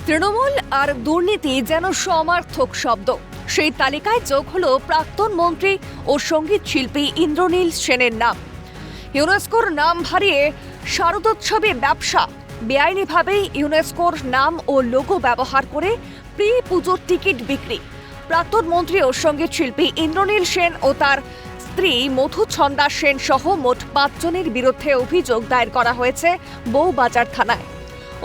তৃণমূল আর দুর্নীতি যেন সমার্থক শব্দ। সেই তালিকায় যোগ হলো প্রাক্তন মন্ত্রী ও সঙ্গীত শিল্পী ইন্দ্রনীল সেনের নাম। ইউনেস্কোর নাম হারিয়ে শারদোৎসবে ব্যবসা, বেআইনিভাবেই ইউনেস্কোর নাম ও লোগো ব্যবহার করে প্রি পুজোর টিকিট বিক্রি। প্রাক্তন মন্ত্রী ও সঙ্গীত শিল্পী ইন্দ্রনীল সেন ও তার স্ত্রী মধুছন্দা সেন সহ মোট 5 জনের বিরুদ্ধে অভিযোগ দায়ের করা হয়েছে বউবাজার থানায়।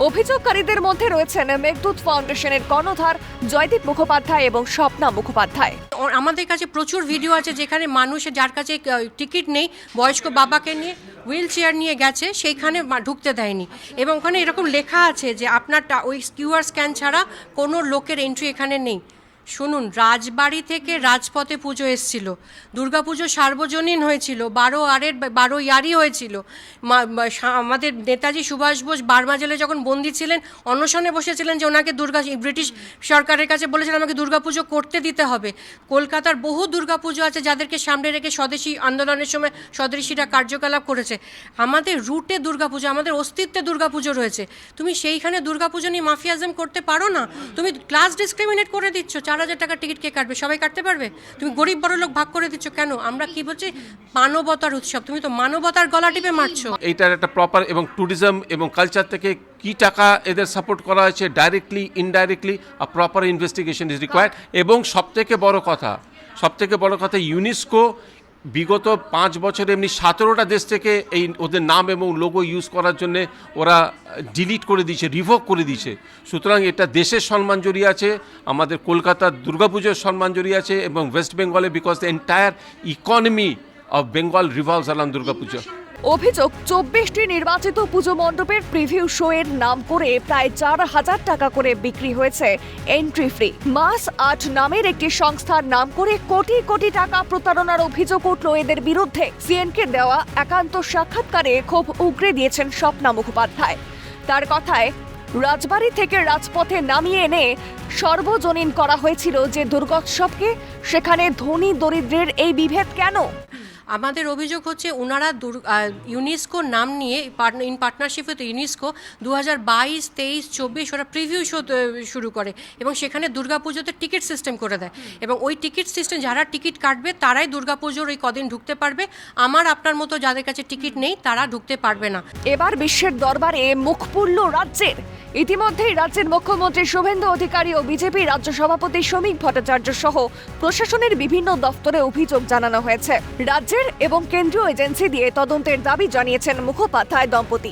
অভিযোগকারীদের মধ্যে রয়েছেন মেঘদূত ফাউন্ডেশনের কর্ণধার জয়দীপ মুখোপাধ্যায় এবং স্বপ্না মুখোপাধ্যায়। আমাদের কাছে প্রচুর ভিডিও আছে যেখানে মানুষ যার কাছে টিকিট নেই, বয়স্ক বাবাকে নিয়ে হুইল চেয়ার নিয়ে গেছে, সেইখানে ঢুকতে দেয়নি। এবং ওখানে এরকম লেখা আছে যে আপনার ওই কিউআর স্ক্যান ছাড়া কোনো লোকের এন্ট্রি এখানে নেই। শুনুন, রাজবাড়ি থেকে রাজপথে পুজো এসেছিল, দুর্গাপুজো সার্বজনীন হয়েছিল, 12 ইয়ারই হয়েছিল। আমাদের নেতাজি সুভাষ বোস বার্মা জেলে যখন বন্দী ছিলেন, অনশনে বসেছিলেন যে ওনাকে ব্রিটিশ সরকারের কাছে বলেছিলেন আমাকে দুর্গাপুজো করতে দিতে হবে। কলকাতার বহু দুর্গাপুজো আছে যাদেরকে সামনে রেখে স্বদেশী আন্দোলনের সময় স্বদেশীরা কার্যকলাপ করেছে। আমাদের রুটে দুর্গাপুজো, আমাদের অস্তিত্বে দুর্গাপুজো রয়েছে। তুমি সেইখানে দুর্গাপুজো নিয়ে মাফিয়াজম করতে পারো না। তুমি ক্লাস ডিসক্রিমিনেট করে দিচ্ছ। 4,000 টাকা টিকিট কে কাটবে? সবাই কাটতে পারবে? তুমি গরিব বড় লোক ভাগ করে দিচ্ছ কেন? আমরা কি বলছি? মানবতার উৎসব, তুমি তো মানবতার গলা টিপে মারছো। এইটার একটা প্রপার এবং ট্যুরিজম এবং কালচার থেকে কি টাকা এদের সাপোর্ট করা হয়েছে directly indirectly a proper investigation is required. এবং সবথেকে বড় কথা ইউনেস্কো বিগত 5 বছরে এমনি 17টা দেশ থেকে এই ওদের নাম এবং লোগো ইউজ করার জন্য ওরা ডিলিট করে দিয়েছে, রিভোক করে দিয়েছে। সুতরাং এটা দেশের সম্মান জড়িয়ে আছে, আমাদের কলকাতার দুর্গাপুজোর সম্মান জড়িয়ে আছে এবং ওয়েস্ট বেঙ্গলে, because the entire economy of Bengal revolves around Durga Puja. অভিযোগ 24টি নির্বাচিত পুজো মণ্ডপের প্রিভিউ শো এর নাম করে প্রায় 4,000 টাকা করে বিক্রি হয়েছে এন্ট্রি ফ্রি। মাস আর্ট নামের একটি সংস্থার নাম করে কোটি কোটি টাকা প্রতারণার অভিযোগ উঠল এদের বিরুদ্ধে। সিএনকে দেওয়া একান্ত সাক্ষাৎকারে ক্ষোভ উগরে দিয়েছেন স্বপ্না মুখোপাধ্যায়। তার কথায়, রাজবাড়ি থেকে রাজপথে নামিয়ে এনে সর্বজনীন করা হয়েছিল যে দুর্গোৎসবকে, সেখানে ধনী দরিদ্রের এই বিভেদ কেন? আমাদের অভিযোগ হচ্ছে ওনারা ইউনেস্কোর নাম নিয়ে ইন পার্টনারশিপ উইথ ইউনেস্কো 2022, 23, 24 ওরা প্রিভিউ শো শুরু করে এবং সেখানে দুর্গাপুজোতে টিকিট সিস্টেম করে দেয়। এবং ওই টিকিট সিস্টেম যারা টিকিট কাটবে তারাই দুর্গাপুজোর ওই কদিন ঢুকতে পারবে। আমার আপনার মতো যাদের কাছে টিকিট নেই তারা ঢুকতে পারবে না। এবার বিশ্বের দরবারে মুখ পুরল রাজ্যের। ইতিমধ্যেই রাজ্যের মুখ্যমন্ত্রী শুভেন্দু অধিকারী ও বিজেপি রাজ্য সভাপতি শ্রমিক ভট্টাচার্য সহ প্রশাসনের বিভিন্ন দফতরে অভিযোগ জানানো হয়েছে। রাজ্যের এবং কেন্দ্রীয় এজেন্সি দিয়ে তদন্তের দাবি জানিয়েছেন মুখোপাধ্যায় দম্পতি।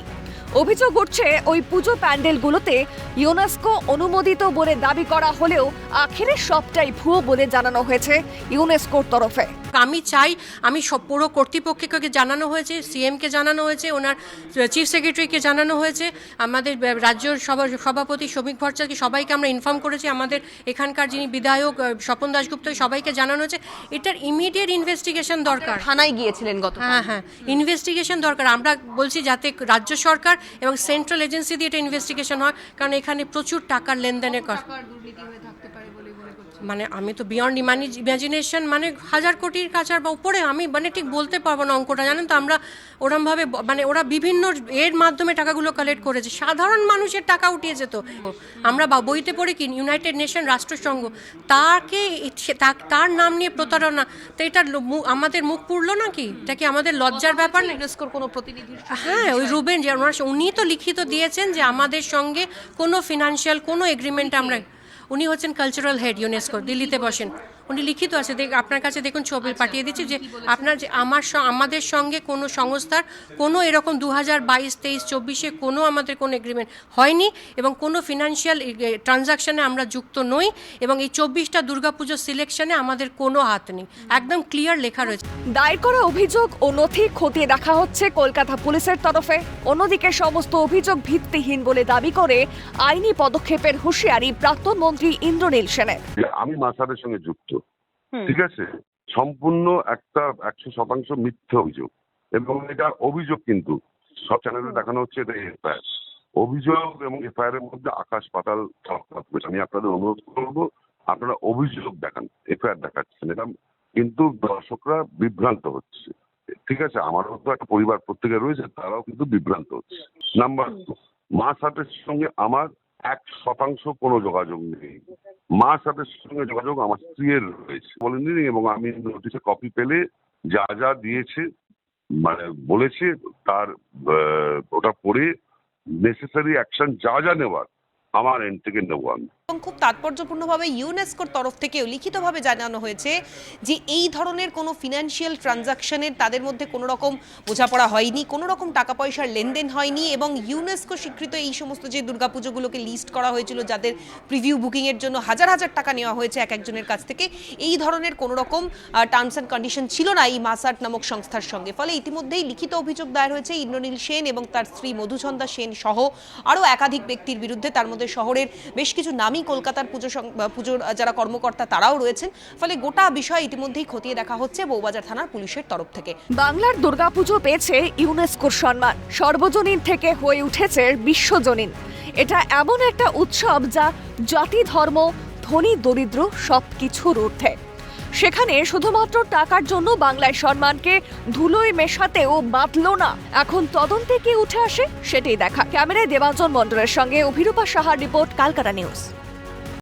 অভিযোগ উঠছে ওই পুজো প্যান্ডেলগুলোতে ইউনেস্কো অনুমোদিত বলে দাবি করা হলেও আখেরে সবটাই ভুয়ো বলে জানানো হয়েছে ইউনেস্কোর তরফে। আমি চাই, আমি সব পুরো কর্তৃপক্ষকে জানানো হয়েছে, সিএমকে জানানো হয়েছে, ওনার চিফ সেক্রেটারিকে জানানো হয়েছে, আমাদের রাজ্য সভাপতি শ্রমিক ভট্টাচার্যকে, সবাইকে আমরা ইনফর্ম করেছি, আমাদের এখানকার যিনি বিধায়ক স্বপন দাশগুপ্ত, সবাইকে জানানো হয়েছে। এটার ইমিডিয়েট ইনভেস্টিগেশন দরকার। থানায় গিয়েছিলেন গত? হ্যাঁ, ইনভেস্টিগেশন দরকার। আমরা বলছি যাতে রাজ্য সরকার এবং সেন্ট্রাল এজেন্সি দিয়ে এটা ইনভেস্টিগেশন হয়, কারণ এখানে প্রচুর টাকার লেনদেনের মানে আমি তো বিয়ন্ড ইমাজিনেশন, মানে 1000 কোটির কাছে বা উপরে, আমি মানে ঠিক বলতে পারবো না অঙ্কটা, জানেন তো। আমরা ওরমভাবে মানে ওরা বিভিন্ন এর মাধ্যমে টাকাগুলো কালেক্ট করেছে, সাধারণ মানুষের টাকা উঠিয়েছে। তো আমরা বইতে পড়ি কি ইউনাইটেড নেশন রাষ্ট্রসংঘ, তার নাম নিয়ে প্রতারণা, তো এটা আমাদের মুখ পুরলো নাকি? এটা কি আমাদের লজ্জার ব্যাপার না? ইউনেস্কোর কোনো প্রতিনিধি? হ্যাঁ, ওই রুবেন, যে উনি তো লিখিত দিয়েছেন যে আমাদের সঙ্গে কোনো ফিনান্সিয়াল কোনো এগ্রিমেন্ট আমরা, উনি হচ্ছেন কালচারাল হেড ইউনেস্কো, দিল্লিতে বসেন, উনি লিখিত আছে, আপনার কাছে দেখুন, ছবি পাঠিয়ে দিচ্ছি, যে আপনার যে আমাদের সঙ্গে কোনো সংস্থার কোনো এরকম 2022, 23, 24-এ কোনো আমাদের কোনো এগ্রিমেন্ট হয়নি এবং কোনো ফিনান্সিয়াল ট্রানজাকশানে আমরা যুক্ত নই এবং এই 24টা দুর্গাপুজো সিলেকশনে আমাদের কোনো হাত নেই। একদম ক্লিয়ার লেখা রয়েছে। দায়ের করা অভিযোগ ও নথি খতিয়ে দেখা হচ্ছে কলকাতা পুলিশের তরফে। অন্যদিকে সমস্ত অভিযোগ ভিত্তিহীন বলে দাবি করে আইনি পদক্ষেপের হুঁশিয়ারি প্রাক্তন মন্ত্রী ইন্দ্রনীল সেনের। আমি মাসারের সঙ্গে যুক্ত, ঠিক আছে, সম্পূর্ণ একটা 100% মিথ্যে অভিযোগ এবং এটা অভিযোগ, কিন্তু সব চ্যানেলে দেখানো হচ্ছে এটা এফআইআর। অভিযোগ এবং এফআইআর এর মধ্যে আকাশ পাতাল তফাৎ। আমি আপনাদের অনুরোধ করবো, আপনারা অভিযোগ দেখান, এফআইআর দেখাচ্ছেন, এটা কিন্তু দর্শকরা বিভ্রান্ত হচ্ছে। ঠিক আছে, আমারও তো একটা পরিবার প্রত্যেকে রয়েছে, তারাও কিন্তু বিভ্রান্ত হচ্ছে। নাম্বার 2, মাস হাটের সঙ্গে আমার 1% কোনো যোগাযোগ নেই। মার সাথে সঙ্গে যোগাযোগ আমার স্ত্রীর রয়েছে বলেনি, এবং আমি নোটিশে কপি পেলে যা যা দিয়েছে মানে বলেছে তার ওটা পড়ে নেসেসারি অ্যাকশন যা যা নেওয়ার আমার এন্ড থেকে নেবো আমি। এবং খুব তাৎপর্যপূর্ণভাবে ইউনেস্কোর তরফ থেকেও লিখিতভাবে জানানো হয়েছে যে এই ধরনের কোনো ফিনান্সিয়াল ট্রানজাকশনের তাদের মধ্যে কোনো রকম বোঝাপড়া হয়নি, কোনো রকম টাকা পয়সার লেনদেন হয়নি, এবং ইউনেস্কো স্বীকৃত এই সমস্ত যে দুর্গাপুজোগুলোকে লিস্ট করা হয়েছিল যাদের প্রিভিউ বুকিংয়ের জন্য হাজার হাজার টাকা নেওয়া হয়েছে এক একজনের কাছ থেকে, এই ধরনের কোনো রকম টার্মস অ্যান্ড কন্ডিশন ছিল না এই মাসার্ট নামক সংস্থার সঙ্গে। ফলে ইতিমধ্যেই লিখিত অভিযোগ দায়ের হয়েছে ইন্দ্রনীল সেন এবং তার স্ত্রী মধুছন্দা সেন সহ আরও একাধিক ব্যক্তির বিরুদ্ধে। তার মধ্যে শহরের বেশ কিছু নামী কলকাতার পুজোর যারা কর্মকর্তা তারাও রয়েছেন। ফলে গোটা বিষয় ইতিমধ্যেই খতিয়ে দেখা হচ্ছে বউবাজার থানার পুলিশের তরফ থেকে। বাংলার দুর্গাপুজো পেয়েছে ইউনেস্কোর সম্মান, সর্বজনীন থেকে হয়ে উঠেছে বিশ্বজনীন। এটা এমন একটা উৎসব যা জাতি ধর্ম ধনী দরিদ্র সবকিছুর ঊর্ধ্বে। সেখানে শুধুমাত্র টাকার জন্য বাংলায় সম্মানকে ধুলোয় মেশাতেও বাঁধল না। এখন তদন্তে কি উঠে আসে সেটাই দেখা। ক্যামেরায় দেবাঞ্জন মণ্ডলের সঙ্গে অভিরূপা সাহার রিপোর্ট, কালকাটা নিউজ।